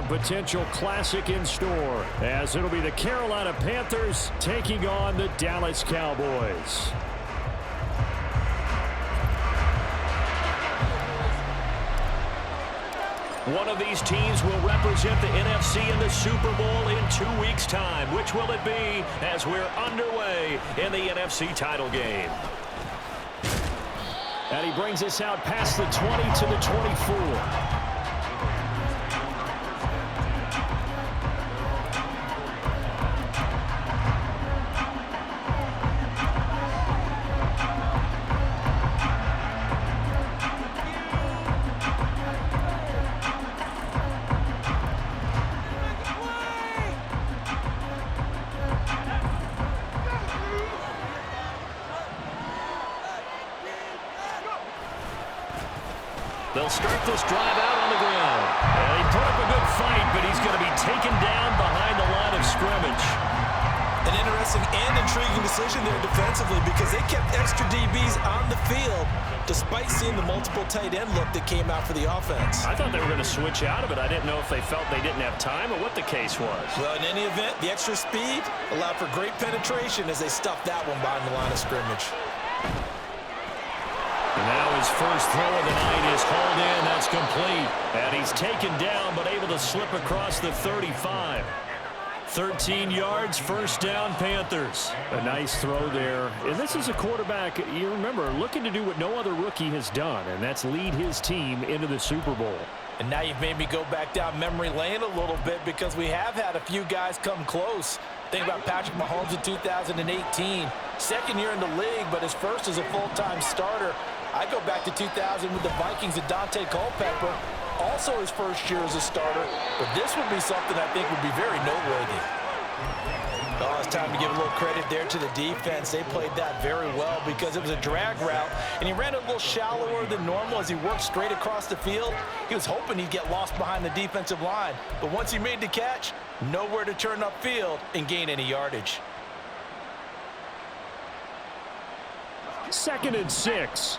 potential classic in store, as it'll be the Carolina Panthers taking on the Dallas Cowboys. One of these teams will represent the NFC in the Super Bowl in 2 weeks' time. Which will it be as we're underway in the NFC title game? And he brings us out past the 20 to the 24. They'll start this drive out on the ground. And he put up a good fight, but he's going to be taken down behind the line of scrimmage. An interesting and intriguing decision there defensively because they kept extra DBs on the field despite seeing the multiple tight end look that came out for the offense. I thought they were going to switch out of it. I didn't know if they felt they didn't have time or what the case was. Well, in any event, the extra speed allowed for great penetration as they stuffed that one behind the line of scrimmage. And now his first throw of the night is hauled in. That's complete. And he's taken down but able to slip across the 35. 13 yards, first down, Panthers. A nice throw there. And this is a quarterback, you remember, looking to do what no other rookie has done, and that's lead his team into the Super Bowl. And now you've made me go back down memory lane a little bit because we have had a few guys come close. Think about Patrick Mahomes in 2018. Second year in the league, but his first as a full-time starter. I go back to 2000 with the Vikings and Dante Culpepper. Also his first year as a starter. But this would be something I think would be very noteworthy. Oh, it's time to give a little credit there to the defense. They played that very well because it was a drag route. And he ran a little shallower than normal as he worked straight across the field. He was hoping he'd get lost behind the defensive line. But once he made the catch, nowhere to turn upfield and gain any yardage. 2nd and 6.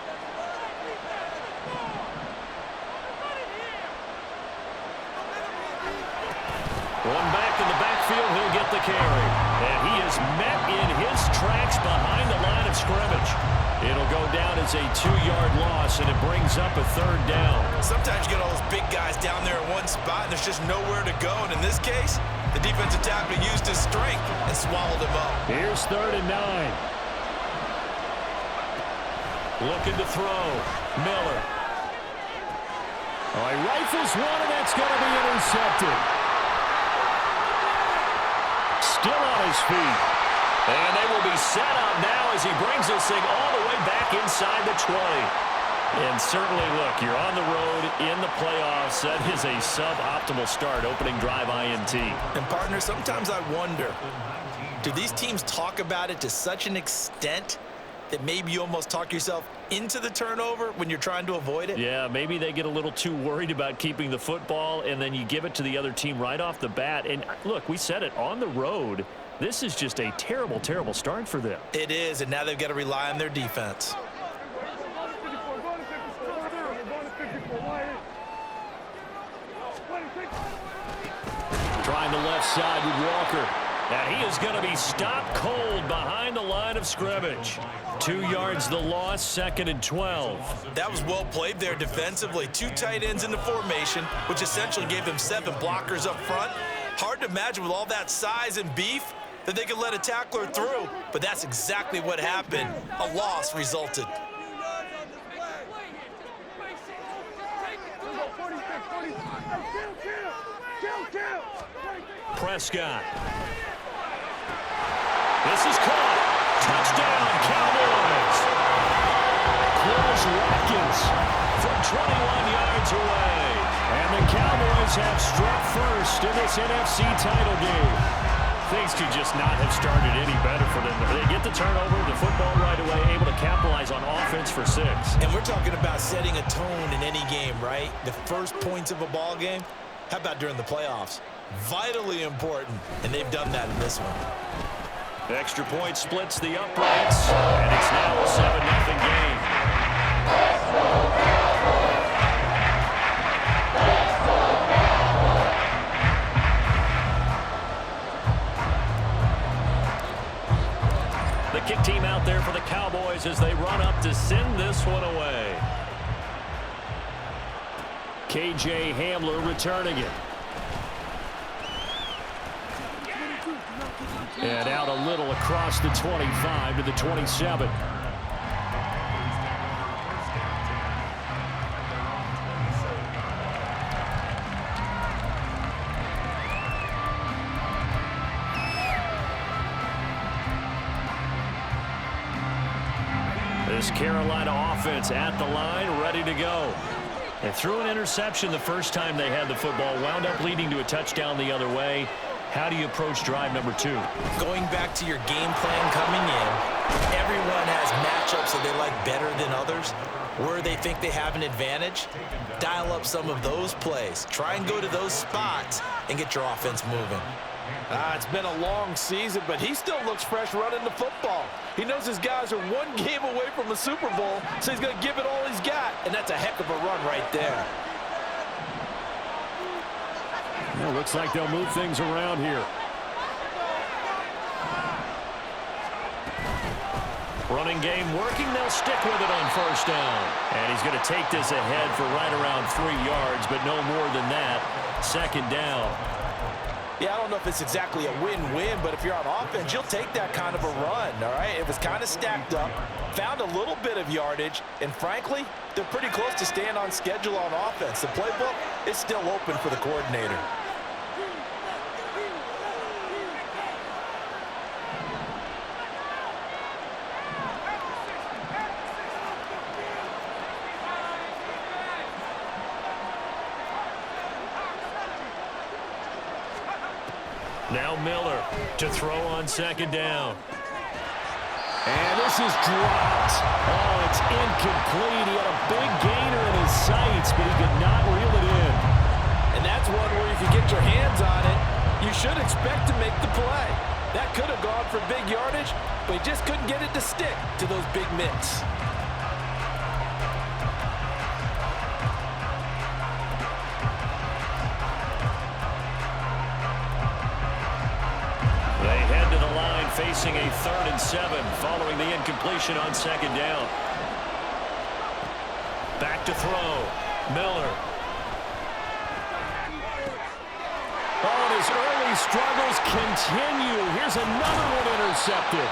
One back in the backfield, he'll get the carry. And he is met in his tracks behind the line of scrimmage. It'll go down as a 2-yard loss, and it brings up a 3rd down. Sometimes you get all those big guys down there in one spot, and there's just nowhere to go. And in this case, the defensive tackle used his strength and swallowed him up. Here's 3rd and 9. Looking to throw. Miller. Oh, he rifles one, and that's going to be intercepted. Still on his feet. And they will be set up now as he brings this thing all the way back inside the 20. And certainly, look, you're on the road in the playoffs. That is a suboptimal start, opening drive INT. And, partner, sometimes I wonder, do these teams talk about it to such an extent that maybe you almost talk yourself into the turnover when you're trying to avoid it? Yeah, maybe they get a little too worried about keeping the football, and then you give it to the other team right off the bat. And, look, we said it, on the road, this is just a terrible, terrible start for them. It is, and now they've got to rely on their defense. Trying the left side with Walker. And he is going to be stopped cold behind the line of scrimmage. 2 yards the loss, 2nd and 12. That was well played there defensively. 2 tight ends in the formation, which essentially gave them 7 blockers up front. Hard to imagine with all that size and beef that they could let a tackler through, but that's exactly what happened. A loss resulted. Prescott. This is caught. Touchdown, Cowboys. Close Watkins from 21 yards away. And the Cowboys have struck first in this NFC title game. Things could just not have started any better for them. They get the turnover, the football right away, able to capitalize on offense for 6. And we're talking about setting a tone in any game, right? The first points of a ball game. How about during the playoffs? Vitally important, and they've done that in this one. Extra point splits the uprights, and it's now a 7-0 game. there for the Cowboys as they run up to send this one away. K.J. Hamler returning it. And out a little across the 25 to the 27. This Carolina offense at the line, ready to go. They threw an interception the first time they had the football, wound up leading to a touchdown the other way. How do you approach drive number 2? Going back to your game plan coming in, everyone has matchups that they like better than others. Where they think they have an advantage, dial up some of those plays. Try and go to those spots and get your offense moving. It's been a long season, but he still looks fresh running the football. He knows his guys are one game away from a Super Bowl, so he's going to give it all he's got, and that's a heck of a run right there. Well, looks like they'll move things around here. Running game working. They'll stick with it on first down. And he's going to take this ahead for right around 3 yards, but no more than that. Second down. Yeah, I don't know if it's exactly a win-win, but if you're on offense, you'll take that kind of a run, all right? It was kind of stacked up, found a little bit of yardage, and frankly, they're pretty close to staying on schedule on offense. The playbook is still open for the coordinator. Now Miller to throw on second down. And this is dropped. Oh, it's incomplete. He had a big gainer in his sights, but he could not reel it in. And that's one where if you get your hands on it, you should expect to make the play. That could have gone for big yardage, but he just couldn't get it to stick to those big mitts. Facing a 3rd and 7 following the incompletion on second down. Back to throw. Miller. Oh, and his early struggles continue. Here's another one intercepted.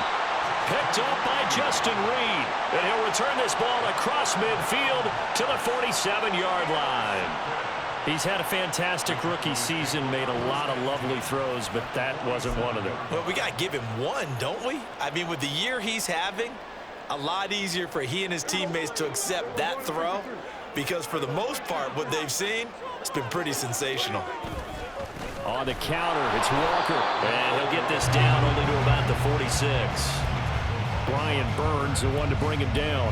Picked up by Justin Reed. And he'll return this ball across midfield to the 47-yard line. He's had a fantastic rookie season, made a lot of lovely throws, but that wasn't one of them. Well, we got to give him one, don't we? I mean, with the year he's having, a lot easier for he and his teammates to accept that throw because for the most part, what they've seen, it's been pretty sensational. On the counter, it's Walker, and he'll get this down only to about the 46. Brian Burns, the one to bring him down.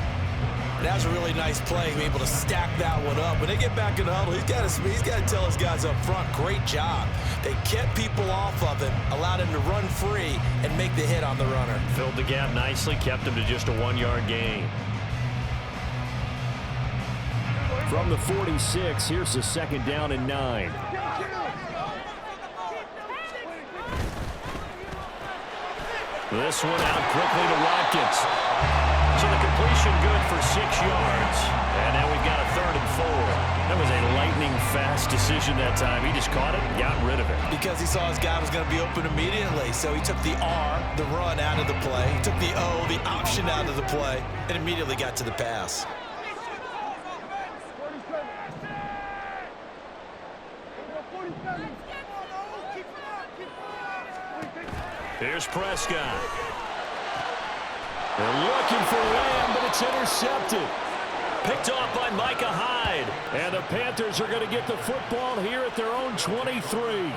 That was a really nice play, being able to stack that one up. When they get back in the huddle, he's got to tell his guys up front, great job. They kept people off of him, allowed him to run free and make the hit on the runner. Filled the gap nicely, kept him to just a 1-yard gain. From the 46, here's the second down and 9. This one out quickly to Watkins. So the completion good for 6 yards. And now we've got a 3rd and 4. That was a lightning-fast decision that time. He just caught it and got rid of it. Because he saw his guy was going to be open immediately. So he took the R, the run, out of the play. He took the O, the option, out of the play, and immediately got to the pass. Here's Prescott. They're looking for Lamb, but it's intercepted. Picked off by Micah Hyde. And the Panthers are going to get the football here at their own 23.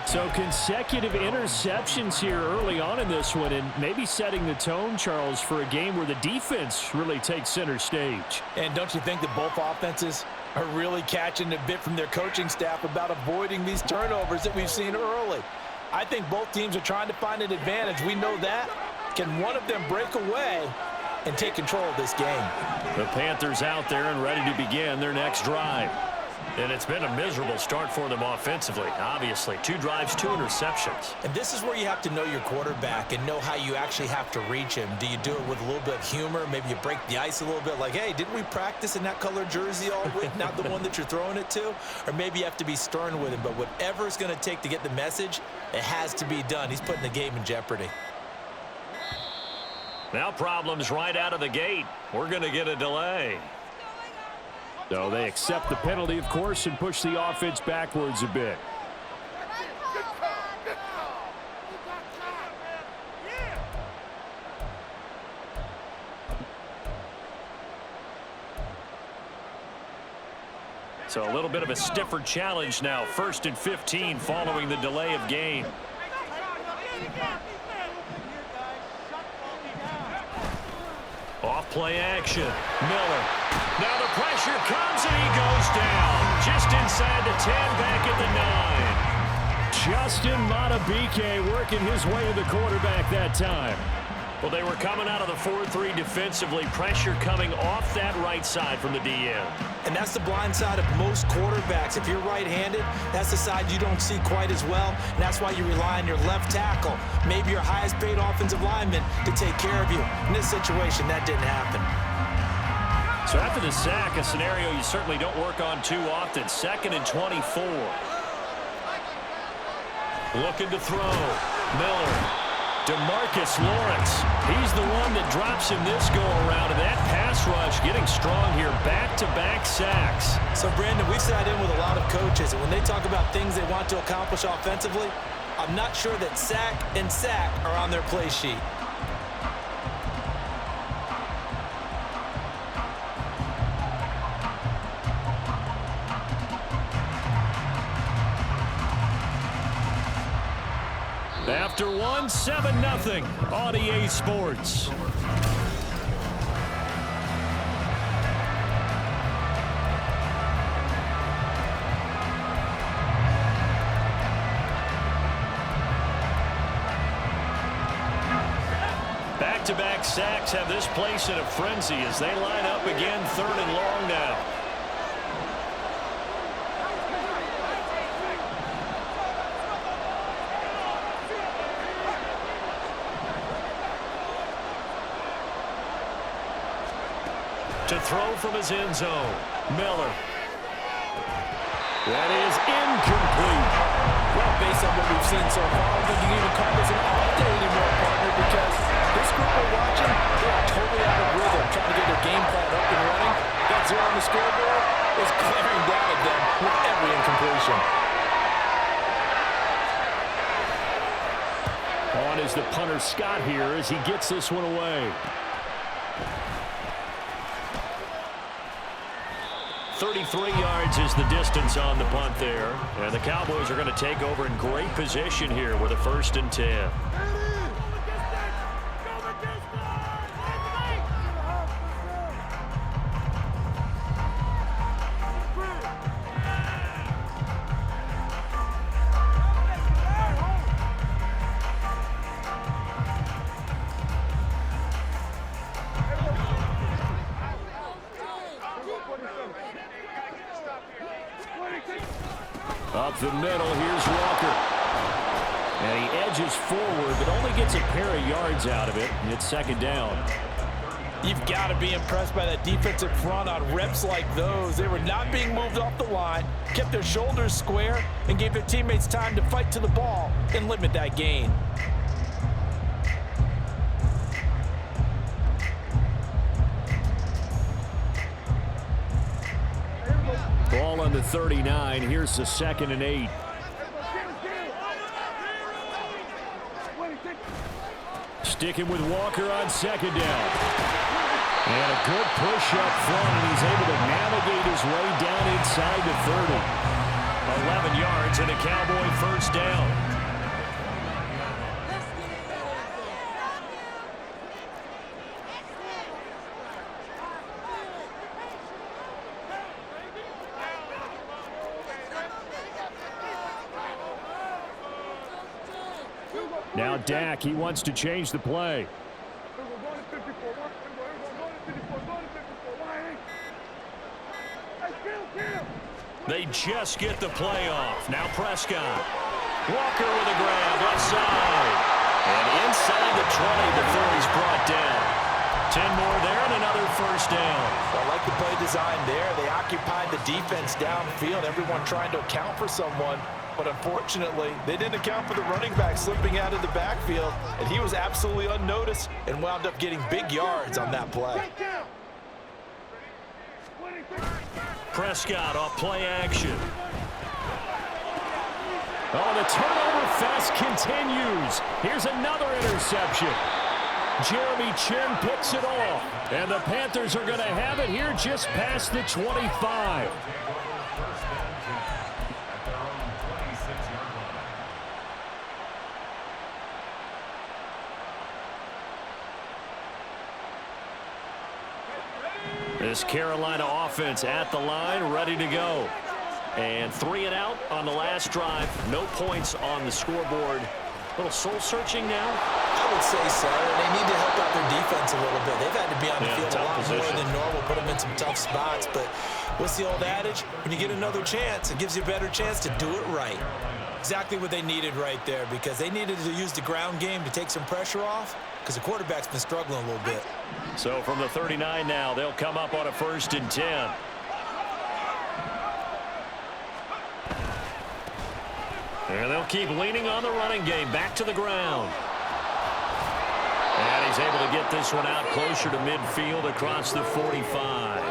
So consecutive interceptions here early on in this one, and maybe setting the tone, Charles, for a game where the defense really takes center stage. And don't you think that both offenses are really catching a bit from their coaching staff about avoiding these turnovers that we've seen early? I think both teams are trying to find an advantage. We know that. Can one of them break away and take control of this game? The Panthers out there and ready to begin their next drive. And it's been a miserable start for them offensively, obviously. 2 drives, 2 interceptions. And this is where you have to know your quarterback and know how you actually have to reach him. Do you do it with a little bit of humor? Maybe you break the ice a little bit like, hey, didn't we practice in that color jersey all week? Not the one that you're throwing it to? Or maybe you have to be stern with him. But whatever it's going to take to get the message, it has to be done. He's putting the game in jeopardy. Now problems right out of the gate. We're going to get a delay. So they accept the penalty, of course, and push the offense backwards a bit. So a little bit of a stiffer challenge now. 1st and 15 following the delay of game. Off play action. Miller. Now the pressure comes and he goes down. Just inside the 10, back at the 9. Justin Matabike working his way to the quarterback that time. Well, they were coming out of the 4-3 defensively. Pressure coming off that right side from the DN. And that's the blind side of most quarterbacks. If you're right-handed, that's the side you don't see quite as well. And that's why you rely on your left tackle, maybe your highest-paid offensive lineman, to take care of you. In this situation, that didn't happen. So after the sack, a scenario you certainly don't work on too often. 2nd and 24. Looking to throw. Miller. DeMarcus Lawrence. He's the one that drops him this go-around. And that pass rush getting strong here. Back-to-back sacks. So, Brandon, we sat in with a lot of coaches, and when they talk about things they want to accomplish offensively, I'm not sure that sack and sack are on their play sheet. After 1, 7-0 on EA Sports. Back-to-back sacks have this place in a frenzy as they line up again, 3rd and long now. To throw from his end zone. Miller. That is incomplete. Well, based on what we've seen so far, I don't think you can even call this an off day anymore, partner, because this group we're watching, they are totally out of rhythm, trying to get their game plan up and running. That 0 on the scoreboard is glaring down at them with every incompletion. On is the punter Scott here as he gets this one away. 33 yards is the distance on the punt there. And the Cowboys are going to take over in great position here with a 1st and 10. Up the middle, here's Walker. And he edges forward, but only gets a pair of yards out of it. It's 2nd down. You've got to be impressed by that defensive front on reps like those. They were not being moved off the line, kept their shoulders square, and gave their teammates time to fight to the ball and limit that gain. Ball on the 39. Here's the 2nd and 8. Sticking with Walker on 2nd down. And a good push up front, and he's able to navigate his way down inside the 30. 11 yards and a Cowboy 1st down. Now Dak, he wants to change the play. They just get the play off. Now Prescott. Walker with a grab, left side. And inside the 20 before he's brought down. 10 more there and another first down. I like the play design there. They occupied the defense downfield, everyone trying to account for someone. But unfortunately, they didn't account for the running back slipping out of the backfield. And he was absolutely unnoticed and wound up getting big yards on that play. Prescott off play action. Oh, the turnover fest continues. Here's another interception. Jeremy Chin picks it off. And the Panthers are going to have it here just past the 25. This Carolina offense at the line, ready to go. And 3 and out on the last drive. No points on the scoreboard. A little soul-searching now? I would say so. They need to help out their defense a little bit. They've had to be on the field a lot more than normal, put them in some tough spots. But what's the old adage? When you get another chance, it gives you a better chance to do it right. Exactly what they needed right there, because they needed to use the ground game to take some pressure off, because the quarterback's been struggling a little bit. So from the 39 now, they'll come up on a 1st and 10. And they'll keep leaning on the running game. Back to the ground. And he's able to get this one out closer to midfield across the 45.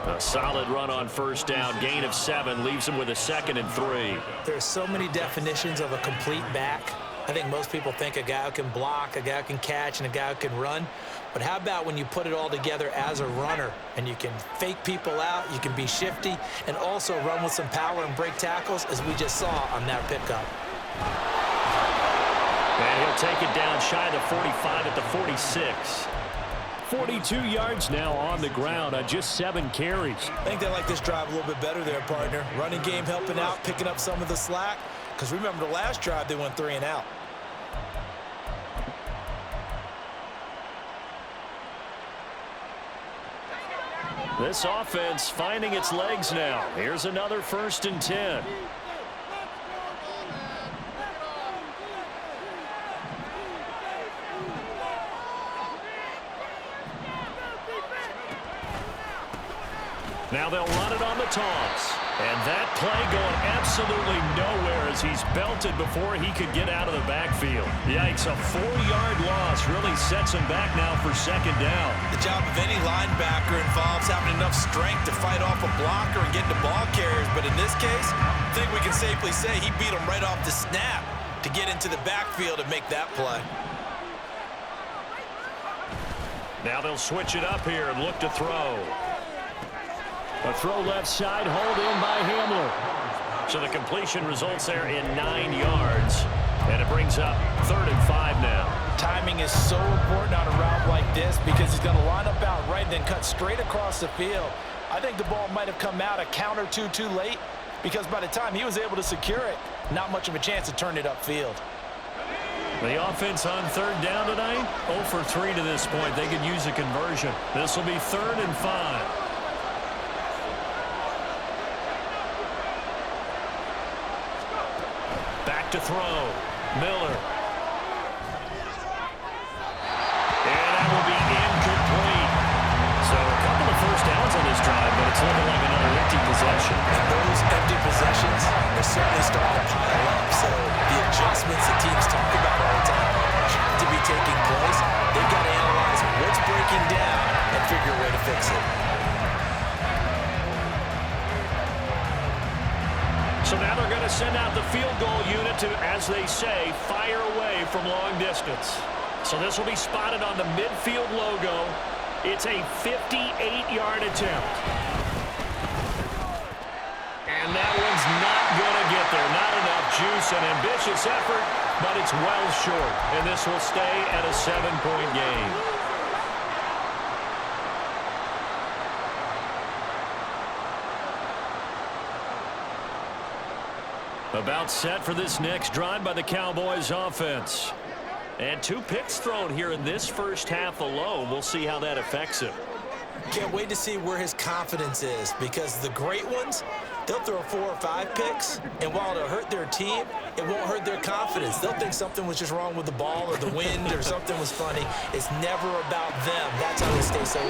A solid run on 1st down. Gain of 7 leaves him with a 2nd and 3. There's so many definitions of a complete back. I think most people think a guy who can block, a guy who can catch, and a guy who can run. But how about when you put it all together as a runner and you can fake people out, you can be shifty, and also run with some power and break tackles, as we just saw on that pickup. And he'll take it down shy of the 45 at the 46. 42 yards now on the ground on just 7 carries. I think they like this drive a little bit better there, partner. Running game helping out, picking up some of the slack. Because remember the last drive, they went 3 and out. This offense finding its legs now. Here's another 1st and 10. Now they'll run it on the toss. And that play going absolutely nowhere as he's belted before he could get out of the backfield. Yikes, a 4-yard loss really sets him back now for 2nd down. The job of any linebacker involves having enough strength to fight off a blocker and get to ball carriers. But in this case, I think we can safely say he beat him right off the snap to get into the backfield and make that play. Now they'll switch it up here and look to throw. A throw left side, hauled in by Hamler. So the completion results there in 9 yards. And it brings up 3rd and 5 now. Timing is so important on a route like this, because he's going to line up out right and then cut straight across the field. I think the ball might have come out a count or two too late, because by the time he was able to secure it, not much of a chance to turn it upfield. The offense on 3rd down tonight, 0 for 3 to this point. They could use a conversion. This will be 3rd and 5. Back to throw. Miller. And that will be incomplete. So a couple of 1st downs on this drive, but it's looking like another empty possession. And those empty possessions are certainly starting to pile up. So the adjustments that teams talk about all the time have to be taking place. They've got to analyze what's breaking down and figure a way to fix it. So now they're going to send out the field goal unit to, as they say, fire away from long distance. So this will be spotted on the midfield logo. It's a 58-yard attempt. And that one's not going to get there. Not enough juice, an ambitious effort, but it's well short. And this will stay at a 7-point game. About set for this next drive by the Cowboys offense. And 2 picks thrown here in this first half alone. We'll see how that affects him. Can't wait to see where his confidence is, because the great ones, They'll throw 4 or 5 picks, and while it'll hurt their team, it won't hurt their confidence. They'll think something was just wrong with the ball or the wind or something was funny. It's never about them. That's how they stay so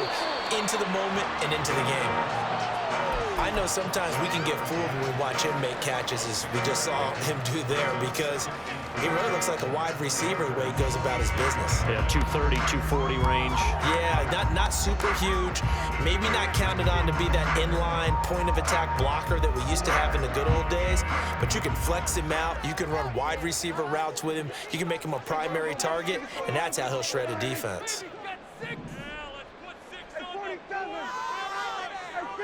into the moment and into the game. I know sometimes we can get fooled when we watch him make catches, as we just saw him do there, because he really looks like a wide receiver the way he goes about his business. Yeah, 230, 240 range. Yeah, not super huge. Maybe not counted on to be that inline point-of-attack blocker that we used to have in the good old days, but you can flex him out. You can run wide receiver routes with him. You can make him a primary target, and that's how he'll shred a defense.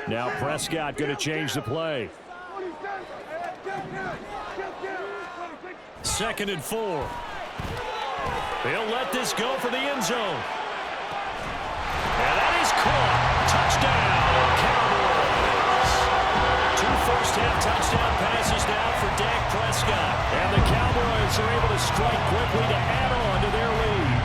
Now Prescott going to change the play. 2nd and 4. They'll let this go for the end zone. And that is caught. Touchdown, Cowboys. 2 first-half touchdown passes now for Dak Prescott. And the Cowboys are able to strike quickly to add on to their lead.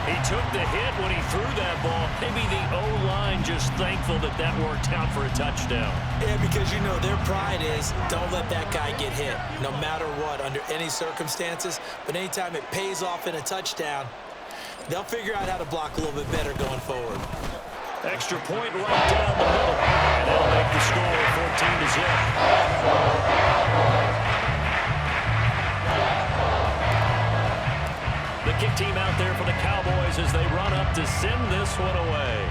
He took the hit when he threw that ball. Maybe the O-line just thankful that that worked out for a touchdown. Yeah, because, you know, their pride is don't let that guy get hit, no matter what, under any circumstances. But anytime it pays off in a touchdown, they'll figure out how to block a little bit better going forward. Extra point right down the middle. And that'll make the score 14-0. The kick team out there for the Cowboys as they run up to send this one away.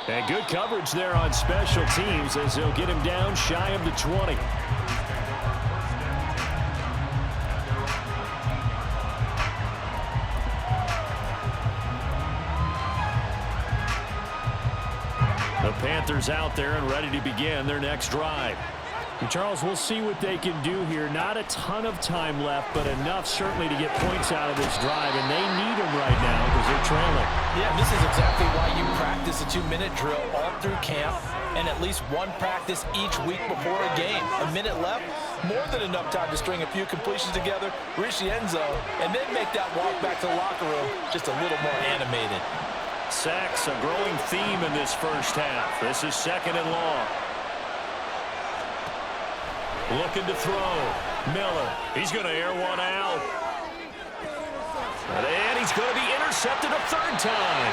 And good coverage there on special teams as they'll get him down shy of the 20. The Panthers out there and ready to begin their next drive. Charles, we'll see what they can do here. Not a ton of time left, but enough certainly to get points out of this drive, and they need them right now because they're trailing. Yeah, this is exactly why you practice a 2-minute drill all through camp and at least one practice each week before a game. A minute left, more than enough time to string a few completions together, reach the end zone, and then make that walk back to the locker room just a little more animated. Sacks, a growing theme in this first half. This is 2nd and long. Looking to throw. Miller. He's going to air one out. And he's going to be intercepted a 3rd time.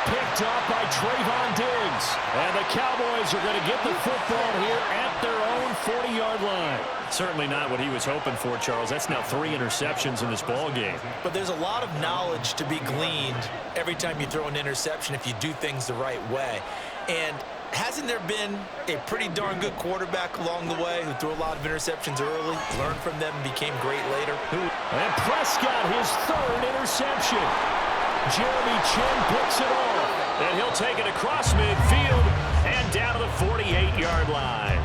Picked up by Trayvon Diggs. And the Cowboys are going to get the football here at their own 40-yard line. Certainly not what he was hoping for, Charles. That's now 3 interceptions in this ball game. But there's a lot of knowledge to be gleaned every time you throw an interception if you do things the right way. And hasn't there been a pretty darn good quarterback along the way who threw a lot of interceptions early, learned from them, and became great later? And Prescott, his 3rd interception. Jeremy Chin picks it off. And he'll take it across midfield and down to the 48-yard line.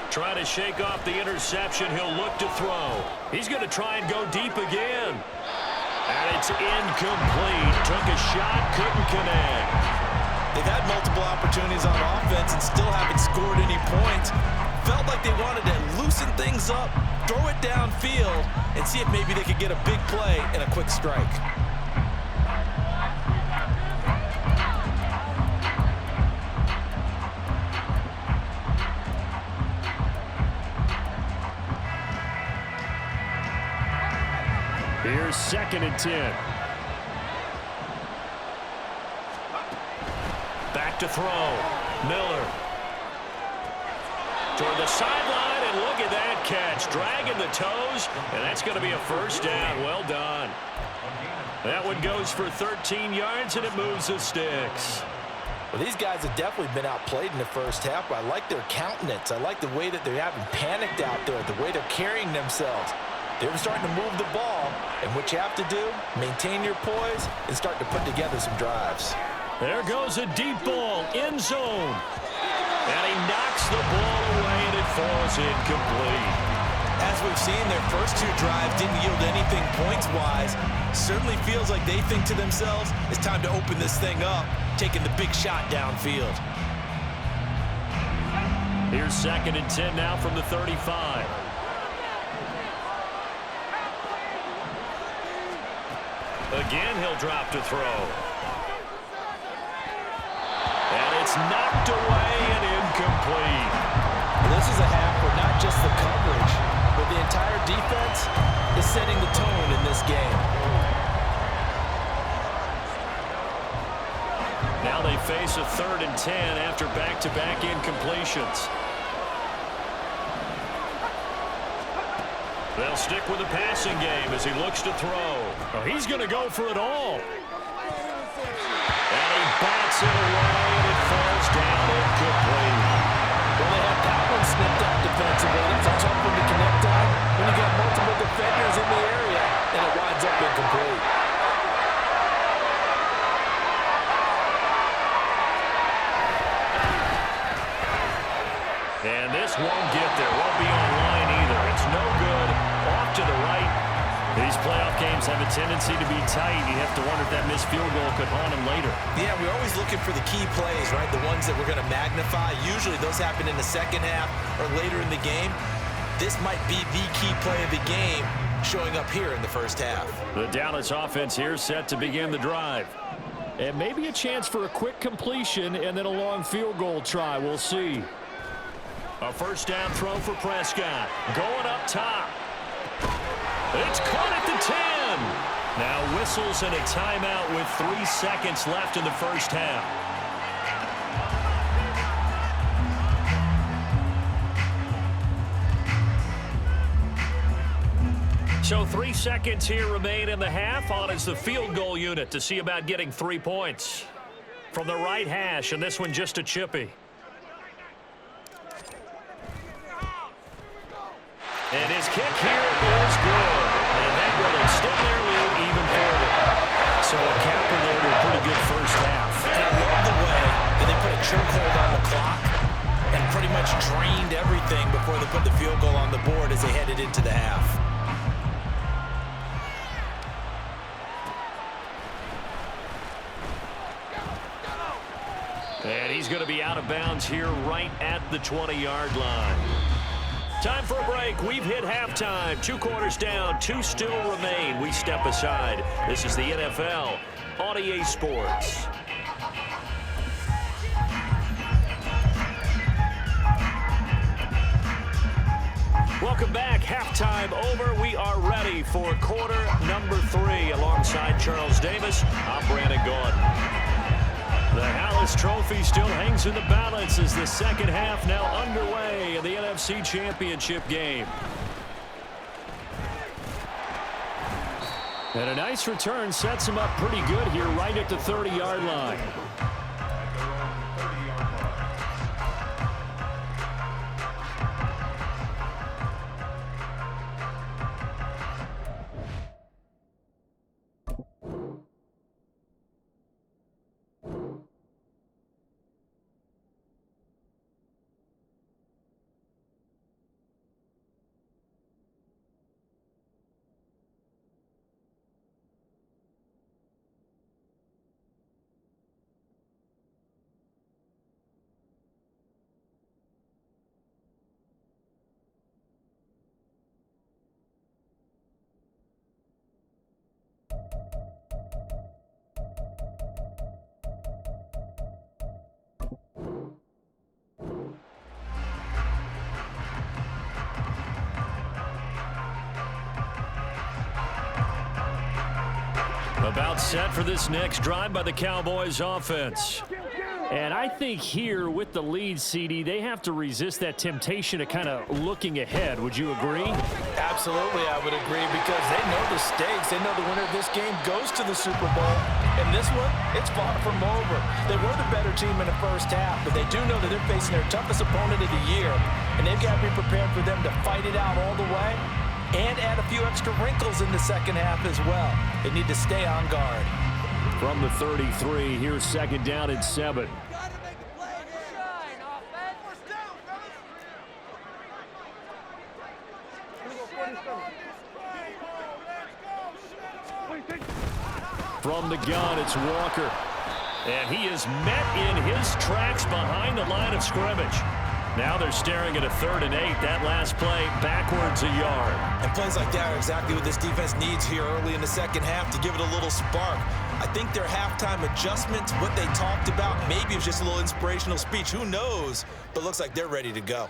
Trying to shake off the interception. He'll look to throw. He's going to try and go deep again. And it's incomplete. Took a shot, couldn't connect. They've had multiple opportunities on offense and still haven't scored any points. Felt like they wanted to loosen things up, throw it downfield, and see if maybe they could get a big play and a quick strike. Here's 2nd and 10. Back to throw. Miller. Toward the sideline, and look at that catch. Dragging the toes, and that's going to be a 1st down. Well done. That one goes for 13 yards, and it moves the sticks. Well, these guys have definitely been outplayed in the first half, but I like their countenance. I like the way that they haven't panicked out there, the way they're carrying themselves. They're starting to move the ball, and what you have to do, maintain your poise and start to put together some drives. There goes a deep ball, end zone. And he knocks the ball away, and it falls incomplete. As we've seen, their first two drives didn't yield anything points-wise. Certainly feels like they think to themselves, it's time to open this thing up, taking the big shot downfield. Here's 2nd and 10 now from the 35. Again, he'll drop to throw. And it's knocked away and incomplete. This is a half where not just the coverage, but the entire defense is setting the tone in this game. Now they face a 3rd and 10 after back-to-back incompletions. They'll stick with the passing game as he looks to throw. Oh, he's going to go for it all. And he bats it away, and it falls down incomplete. Well, they have that one snipped out defensively. That's a tough one to connect on when you got multiple defenders in the area, and it winds up incomplete. And this won't get there. Won't be online either. It's no good. Off to the right. These playoff games have a tendency to be tight. You have to wonder if that missed field goal could haunt him later. Yeah, we're always looking for the key plays, right? The ones that we're going to magnify. Usually those happen in the second half or later in the game. This might be the key play of the game showing up here in the first half. The Dallas offense here set to begin the drive. And maybe a chance for a quick completion and then a long field goal try. We'll see. A first down throw for Prescott. Going up top. It's caught at the 10. Now whistles and a timeout with 3 seconds left in the first half. So 3 seconds here remain in the half. On is the field goal unit to see about getting 3 points. From the right hash, and this one just a chippy. And his kick here is good. And that will extend their lead even further. So a capper there to a pretty good first half. And I love the way that they put a chokehold on the clock and pretty much drained everything before they put the field goal on the board as they headed into the half. And he's going to be out of bounds here right at the 20-yard line. Time for a break. We've hit halftime. 2 quarters down. 2 still remain. We step aside. This is the NFL on EA Sports. Welcome back. Halftime over. We are ready for quarter number 3. Alongside Charles Davis, I'm Brandon Gordon. The Hallis Trophy still hangs in the balance as the second half now underway in the NFC Championship game. And a nice return sets him up pretty good here right at the 30-yard line. About set for this next drive by the Cowboys offense. And I think here with the lead, CD, they have to resist that temptation of kind of looking ahead. Would you agree? Absolutely, I would agree, because they know the stakes. They know the winner of this game goes to the Super Bowl. And this one, it's far from over. They were the better team in the first half, but they do know that they're facing their toughest opponent of the year. And they've got to be prepared for them to fight it out all the way and add a few extra wrinkles in the second half as well. They need to stay on guard. From the 33, here's second down and 7. from the gun. It's Walker. And he is met in his tracks behind the line of scrimmage. Now they're staring at a 3rd and 8. That last play backwards a yard. And plays like that are exactly what this defense needs here early in the second half to give it a little spark. I think their halftime adjustments, what they talked about, maybe it was just a little inspirational speech. Who knows? But looks like they're ready to go.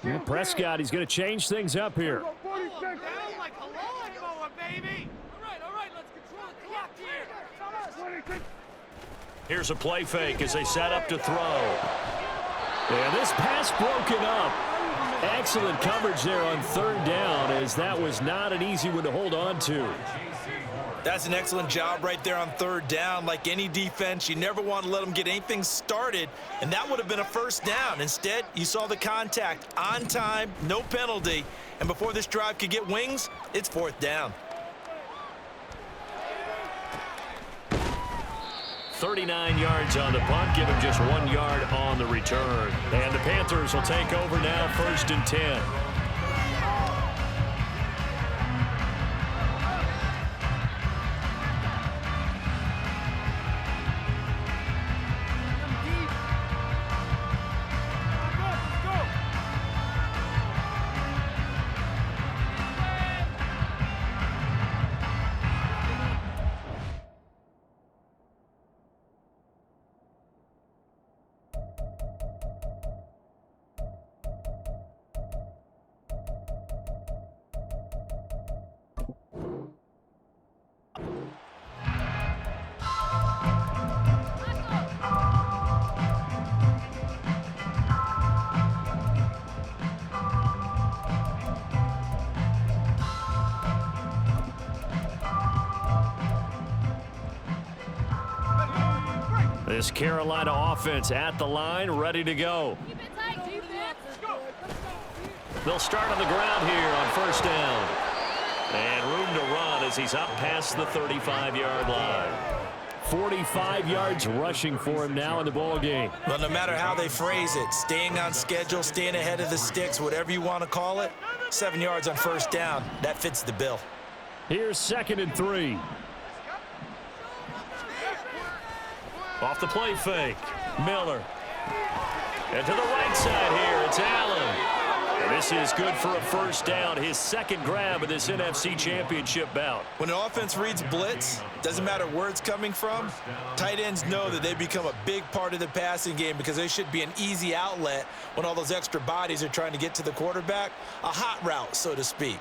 And Prescott, he's going to change things up here. Here's a play fake as they set up to throw. And this pass broken up. Excellent coverage there on 3rd down, as that was not an easy one to hold on to. That's an excellent job right there on 3rd down. Like any defense, you never want to let them get anything started, and that would have been a 1st down. Instead, you saw the contact on time, no penalty, and before this drive could get wings, it's 4th down. 39 yards on the punt, give him just 1 yard on the return. And the Panthers will take over now, 1st and 10. This Carolina offense at the line, ready to go. They'll start on the ground here on 1st down. And room to run as he's up past the 35-yard line. 45 yards rushing for him now in the ball game. Well, no matter how they phrase it, staying on schedule, staying ahead of the sticks, whatever you want to call it, 7 yards on 1st down, that fits the bill. Here's 2nd and 3. Off the play fake, Miller. And to the right side here, it's Allen. And this is good for a 1st down, his 2nd grab of this NFC Championship bout. When an offense reads blitz, doesn't matter where it's coming from, tight ends know that they become a big part of the passing game because they should be an easy outlet when all those extra bodies are trying to get to the quarterback. A hot route, so to speak.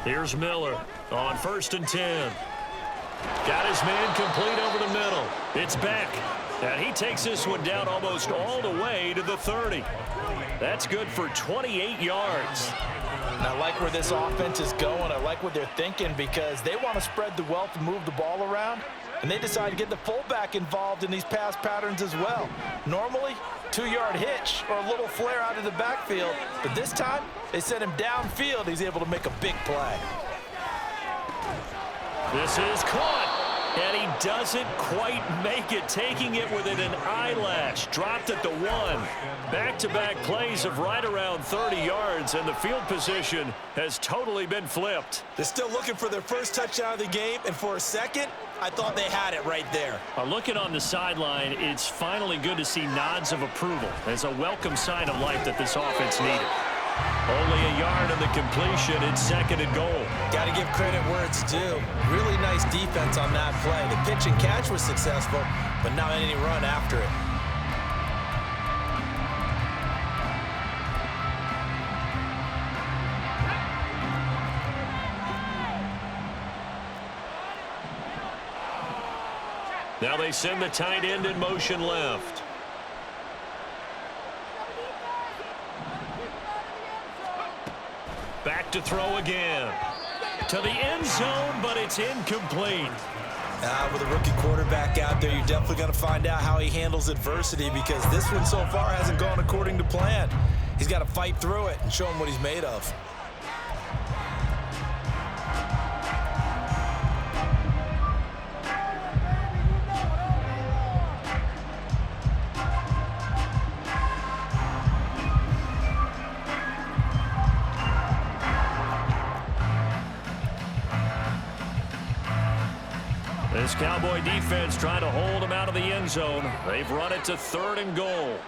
Here's Miller on 1st and 10. Got his man complete over the middle. It's Beck. And he takes this one down almost all the way to the 30. That's good for 28 yards. And I like where this offense is going. I like what they're thinking because they want to spread the wealth and move the ball around. And they decide to get the fullback involved in these pass patterns as well. Normally, 2-yard hitch or a little flare out of the backfield. But this time, they sent him downfield. He's able to make a big play. This is caught. And he doesn't quite make it, taking it within an eyelash. Dropped at the 1. Back-to-back plays of right around 30 yards, and the field position has totally been flipped. They're still looking for their first touchdown of the game, and for a second, I thought they had it right there. Looking on the sideline, it's finally good to see nods of approval as a welcome sign of life that this offense needed. Only a yard on the completion. It's 2nd and goal. Got to give credit where it's due. Really nice defense on that play. The pitch and catch was successful, but not any run after it. Now they send the tight end in motion left. Back to throw again. To the end zone, but it's incomplete. With a rookie quarterback out there, you're definitely going to find out how he handles adversity, because this one so far hasn't gone according to plan. He's got to fight through it and show him what he's made of. This Cowboy defense trying to hold him out of the end zone. They've run it to 3rd and goal.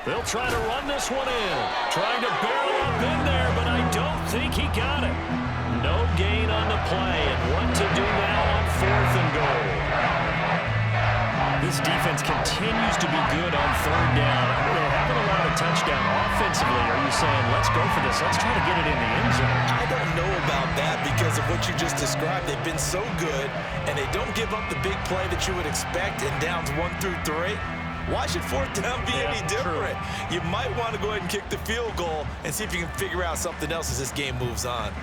They'll try to run this one in. Trying to barrel up in there, but I don't think he got it. No gain on the play, and what to do now on 4th and goal. This defense continues to be good on 3rd down. They haven't allowed a touchdown. Offensively, are you saying, let's go for this, let's try to get it in the end zone? I don't know about that because of what you just described. They've been so good, and they don't give up the big play that you would expect in downs 1 through 3. Why should 4th down be any different? True. You might want to go ahead and kick the field goal and see if you can figure out something else as this game moves on.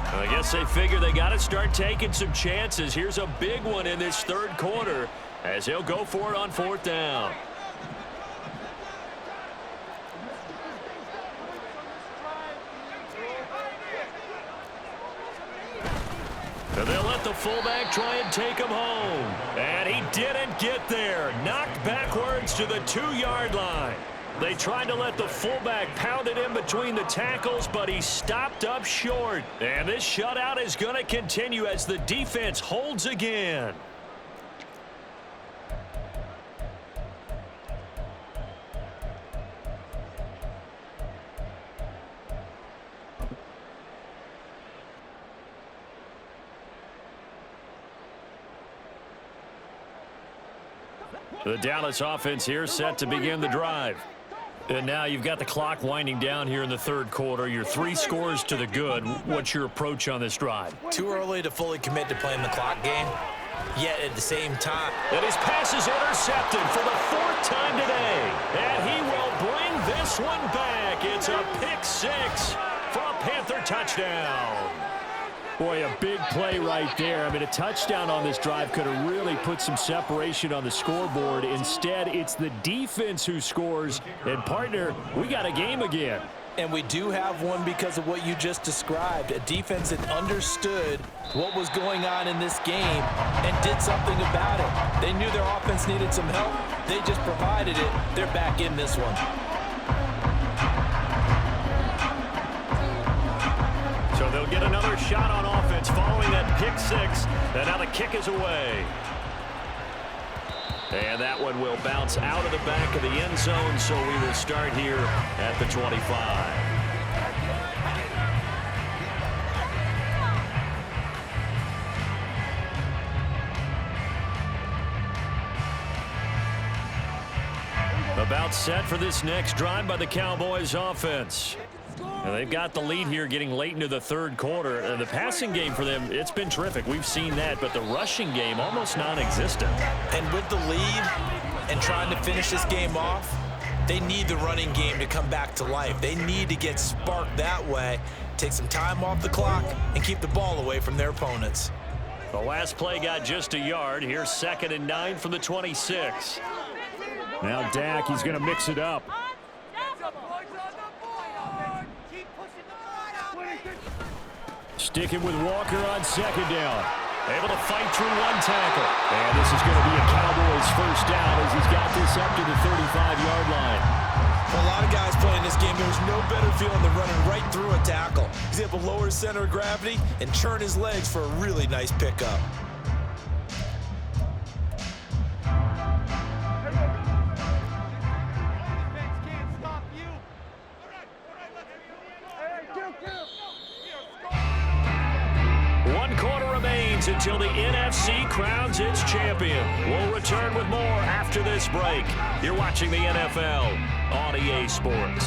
I guess they figure they got to start taking some chances. Here's a big one in this 3rd quarter as he'll go for it on 4th down. And they'll let the fullback try and take him home. And he didn't get there. Knocked backwards to the 2-yard line. They tried to let the fullback pound it in between the tackles, but he stopped up short. And this shutout is going to continue as the defense holds again. The Dallas offense here set to begin the drive. And now you've got the clock winding down here in the 3rd quarter. You're 3 scores to the good. What's your approach on this drive? Too early to fully commit to playing the clock game. Yet at the same time. And his pass is intercepted for the 4th time today. And he will bring this one back. It's a pick-6 for a Panther touchdown. Boy, a big play right there. I mean, a touchdown on this drive could have really put some separation on the scoreboard. Instead, it's the defense who scores. And, partner, we got a game again. And we do have one because of what you just described. A defense that understood what was going on in this game and did something about it. They knew their offense needed some help. They just provided it. They're back in this one. So they'll get another shot on offense following that pick-6. And now the kick is away. And that one will bounce out of the back of the end zone, so we will start here at the 25. The About set for this next drive by the Cowboys offense. And they've got the lead here getting late into the third quarter. The passing game for them, it's been terrific. We've seen that, but the rushing game almost non-existent. And with the lead and trying to finish this game off, they need the running game to come back to life. They need to get sparked that way, take some time off the clock, and keep the ball away from their opponents. The last play got just a yard. Here's 2nd and 9 from the 26. Now Dak, he's going to mix it up. Sticking with Walker on 2nd down. Able to fight through one tackle. And this is going to be a Cowboys first down as he's got this up to the 35-yard line. For a lot of guys playing this game, there's no better feeling than running right through a tackle. He's able to lower his center of gravity and churn his legs for a really nice pickup. Until the NFC crowns its champion. We'll return with more after this break. You're watching the NFL on EA Sports.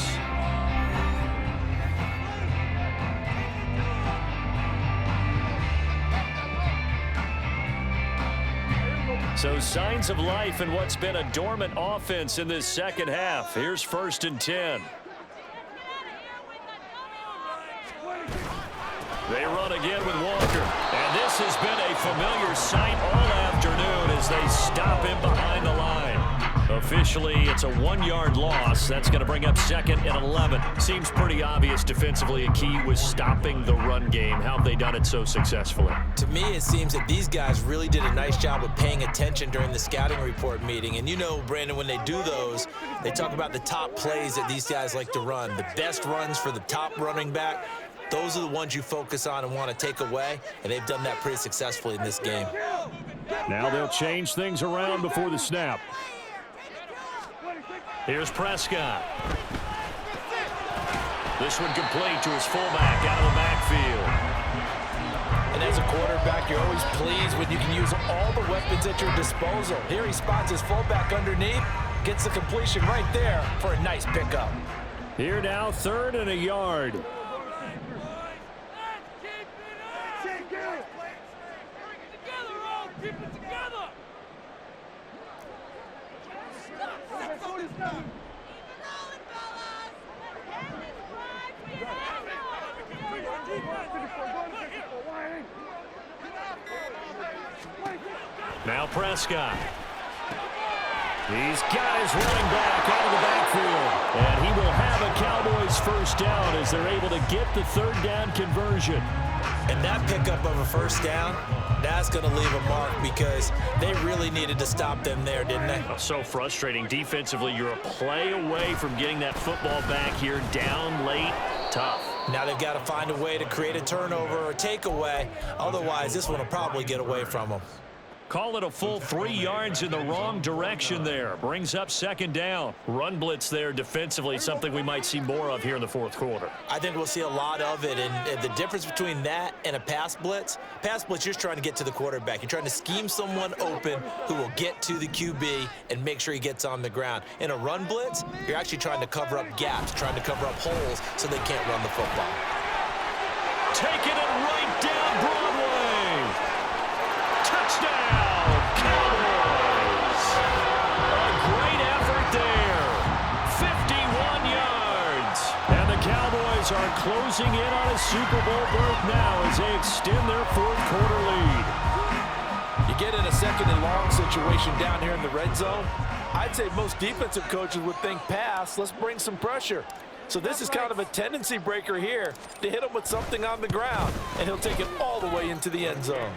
So signs of life in what's been a dormant offense in this second half. Here's 1st and 10. They run again with Walker. And this has been a familiar sight all afternoon as they stop him behind the line. Officially, it's a 1-yard loss. That's going to bring up 2nd and 11. Seems pretty obvious defensively a key was stopping the run game. How have they done it so successfully? To me, it seems that these guys really did a nice job of paying attention during the scouting report meeting. And you know, Brandon, when they do those, they talk about the top plays that these guys like to run. The best runs for the top running back. Those are the ones you focus on and want to take away, and they've done that pretty successfully in this game. Now they'll change things around before the snap. Here's Prescott. This one complete to his fullback out of the backfield. And as a quarterback, you're always pleased when you can use all the weapons at your disposal. Here he spots his fullback underneath, gets the completion right there for a nice pickup. Here now, 3rd and a yard. Now Prescott. He's got his running back out of the backfield. And he will have a Cowboys first down as they're able to get the 3rd down conversion. And that pickup of a first down, that's going to leave a mark because they really needed to stop them there, didn't they? So frustrating. Defensively, you're a play away from getting that football back here down late. Tough. Now they've got to find a way to create a turnover or takeaway. Otherwise, this one will probably get away from them. Call it a full 3 yards in the wrong direction there. Brings up 2nd down. Run blitz there defensively, something we might see more of here in the 4th quarter. I think we'll see a lot of it, and the difference between that and a pass blitz, you're just trying to get to the quarterback. You're trying to scheme someone open who will get to the QB and make sure he gets on the ground. In a run blitz, you're actually trying to cover up gaps, trying to cover up holes so they can't run the football. Taking it right down Broadway. Touchdown, Cowboys. A great effort there. 51 yards. And the Cowboys are closing in on a Super Bowl berth now as they extend their 4th quarter lead. You get in a 2nd and long situation down here in the red zone, I'd say most defensive coaches would think pass, let's bring some pressure. So this is kind of a tendency breaker here to hit him with something on the ground, and he'll take it all the way into the end zone.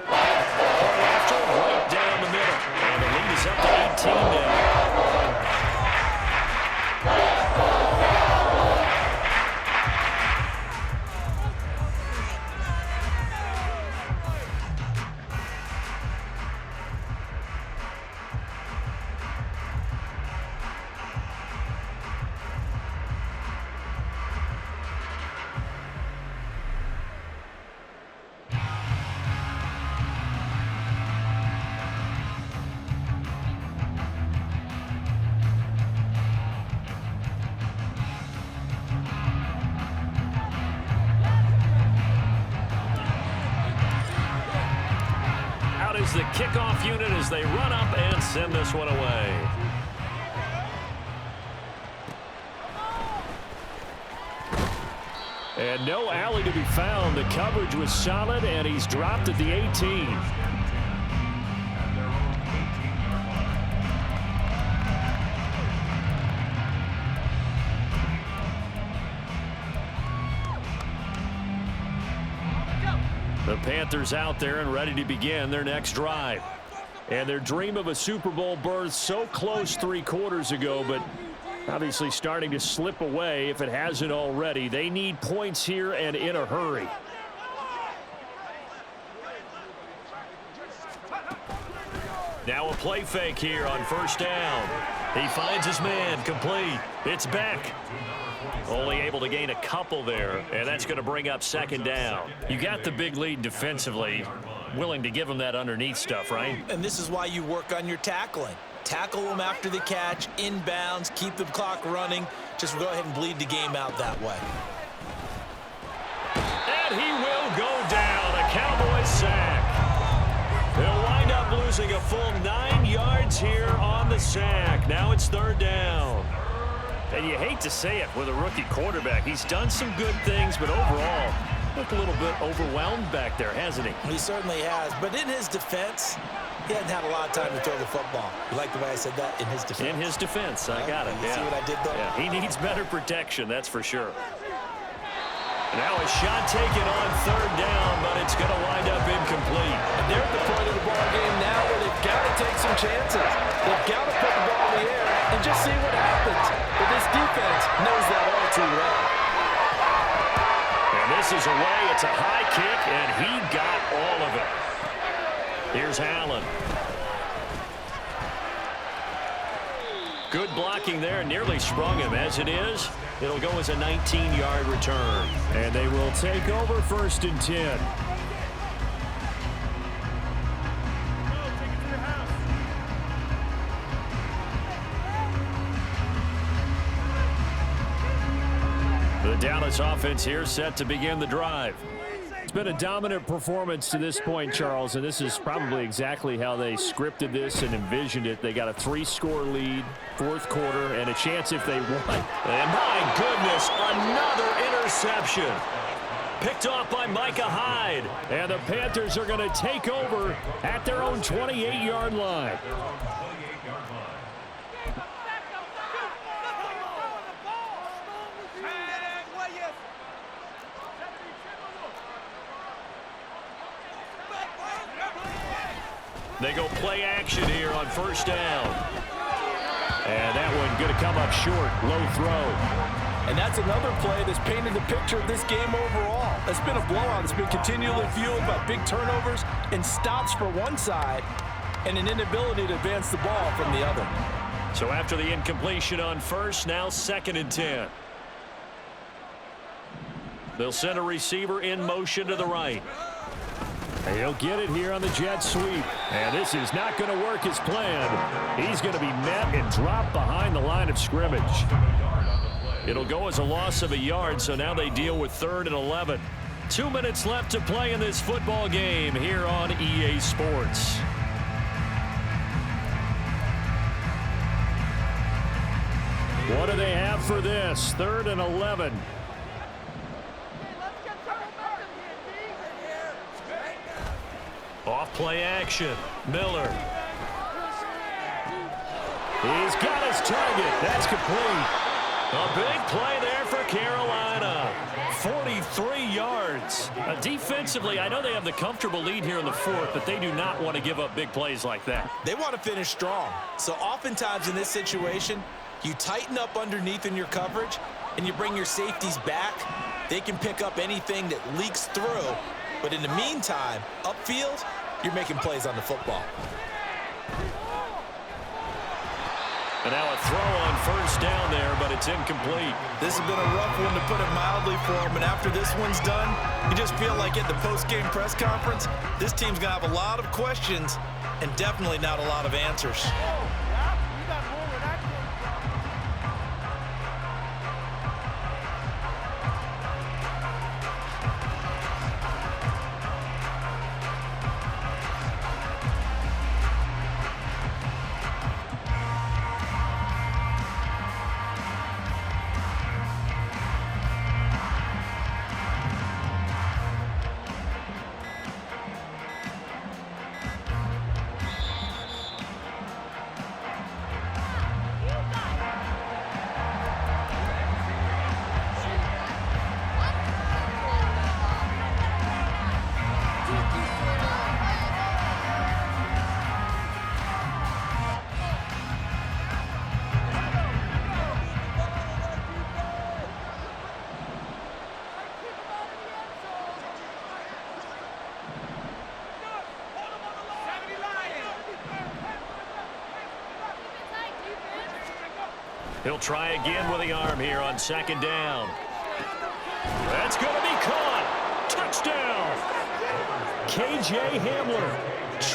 After right down the middle, and the lead is up to 18 now. is the kickoff unit as they run up and send this one away. And no alley to be found. The coverage was solid, and he's dropped at the 18. The Panthers out there and ready to begin their next drive. And their dream of a Super Bowl berth so close 3 quarters ago, but obviously starting to slip away if it hasn't already. They need points here and in a hurry. Now a play fake here on first down. He finds his man, complete. It's Beck. Only able to gain a couple there, and that's going to bring up second down. You got the big lead defensively. Willing to give them that underneath stuff, right? And this is why you work on your tackling. Tackle them after the catch, inbounds, keep the clock running. Just go ahead and bleed the game out that way. And he will go down. A Cowboys sack. They'll wind up losing a full 9 yards here on the sack. Now it's third down. And you hate to say it with a rookie quarterback. He's done some good things, but overall, looked a little bit overwhelmed back there, hasn't he? He certainly has. But in his defense, he hadn't had a lot of time to throw the football. You like the way I said that? In his defense. In his defense. I got it. You see what I did there? Yeah, he needs better protection, that's for sure. Now a shot taken on third down, but it's going to wind up incomplete. And they're at the point of the ball game now where they've got to take some chances. They've got to put the ball in the air and just see what happens. But this defense knows that all too well. And this is away. It's a high kick, and he got all of it. Here's Allen. Good blocking there. Nearly sprung him. As it is, it'll go as a 19-yard return. And they will take over first and 10. The Dallas offense here set to begin the drive. It's been a dominant performance to this point, Charles, and this is probably exactly how they scripted this and envisioned it. They got a 3-score lead, fourth quarter, and a chance if they won. And my goodness, another interception. Picked off by Micah Hyde. And the Panthers are going to take over at their own 28-yard line. They go play action here on first down. And that one going to come up short. Low throw. And that's another play that's painted the picture of this game overall. It's been a blowout. It's been continually fueled by big turnovers and stops for one side and an inability to advance the ball from the other. So after the incompletion on first, now second and 10. They'll send a receiver in motion to the right. He'll get it here on the jet sweep. And this is not going to work as planned. He's going to be met and dropped behind the line of scrimmage. It'll go as a loss of a yard, so now they deal with 3rd and 11. 2 minutes left to play in this football game here on EA Sports. What do they have for this? 3rd and 11. Off play action. Miller. He's got his target. That's complete. A big play there for Carolina. 43 yards. Defensively, I know they have the comfortable lead here in the 4th, but they do not want to give up big plays like that. They want to finish strong. So oftentimes in this situation, you tighten up underneath in your coverage, and you bring your safeties back. They can pick up anything that leaks through. But in the meantime, upfield, you're making plays on the football. And now a throw on first down there, but it's incomplete. This has been a rough one, to put it mildly, for him. And after this one's done, you just feel like at the post-game press conference, this team's going to have a lot of questions and definitely not a lot of answers. He'll try again with the arm here on second down. That's going to be caught. Touchdown. K.J. Hamler,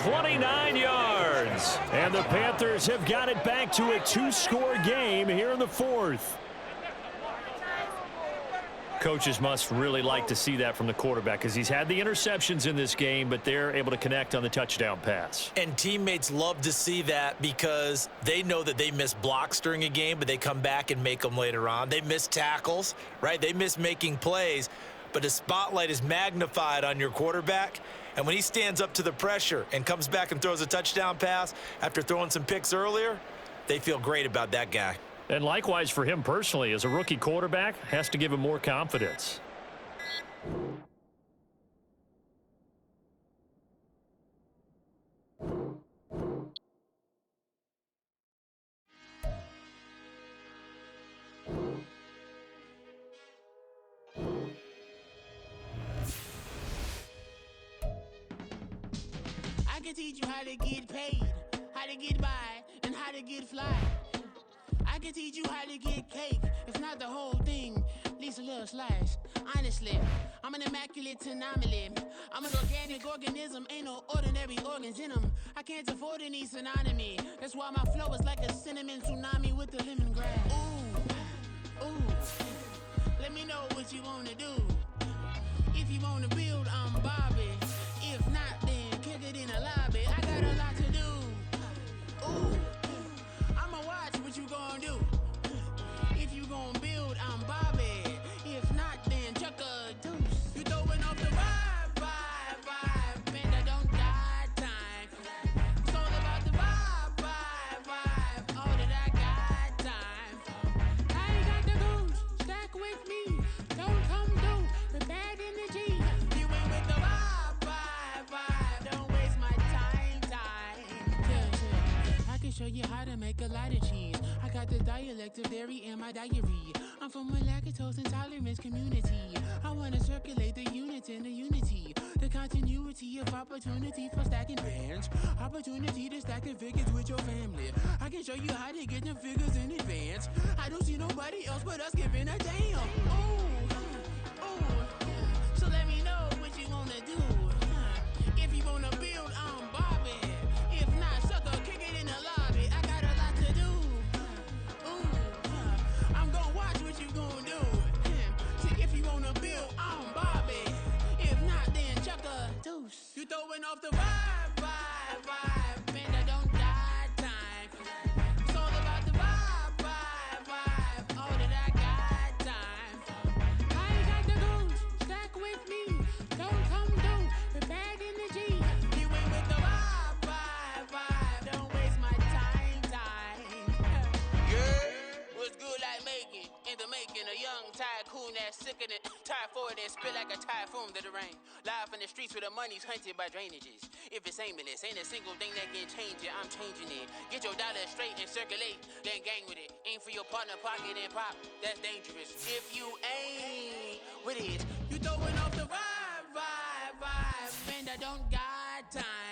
29 yards. And the Panthers have got it back to a 2-score game here in the fourth. Coaches must really like to see that from the quarterback because he's had the interceptions in this game, but they're able to connect on the touchdown pass. And teammates love to see that because they know that they miss blocks during a game, but they come back and make them later on. They miss tackles, right? They miss making plays, but the spotlight is magnified on your quarterback. And when he stands up to the pressure and comes back and throws a touchdown pass after throwing some picks earlier, they feel great about that guy. And likewise for him personally, as a rookie quarterback, has to give him more confidence. I can teach you how to get paid, how to get by, and how to get fly. I can teach you how to get cake, if not the whole thing, at least a little slice. Honestly, I'm an immaculate anomaly. I'm an organic organism, ain't no ordinary organs in them. I can't afford any synonymy. That's why my flow is like a cinnamon tsunami with the lemongrass. Ooh, let me know what you wanna do. If you wanna build, I'm Bobby. If not, then kick it in the lobby. I got a lot to do. Ooh, I'ma watch what you gon' do. If you gon' build, I'm Bobby. If not, then chuck a deuce. You throwing off the vibe, man, I don't got time. It's all about the vibe, all that I got time. I ain't got the goose, stack with me. Don't come through with bad energy. You ain't with the vibe, don't waste my time. Yeah. I can show you how to make a lot of cheese. I got the dialect of dairy in my diary. I'm from a lactose intolerance community. I wanna circulate the units in the unity. The continuity of opportunity for stacking bands. Opportunity to stack the figures with your family. I can show you how to get them figures in advance. I don't see nobody else but us giving a damn. Ooh. So let me know what you wanna do. If you wanna build, I'm Bobby. If not, sucker, kick it in the lobby. I got a lot to do. I'm gonna watch what you gonna do. See, if you wanna build, I'm Bobby. If not, then chuck a deuce. You throwing off the vibe, man, I don't got time. It's all about the vibe, all that I got time. I ain't got the goose, stack with me. Don't come through with bad energy. You ain't with the vibe, don't waste my time. Yeah, what's good like making? In the making, a young tycoon that's sicker than tired for it and spit like a typhoon to the rain. Live in the streets where the money's hunted by drainages. If it's aimless, ain't a single thing that can change it. I'm changing it. Get your dollar straight and circulate, then gang with it. Aim for your partner, pocket and pop. That's dangerous. If you ain't with it, you throwing off the vibe, man, I don't got time.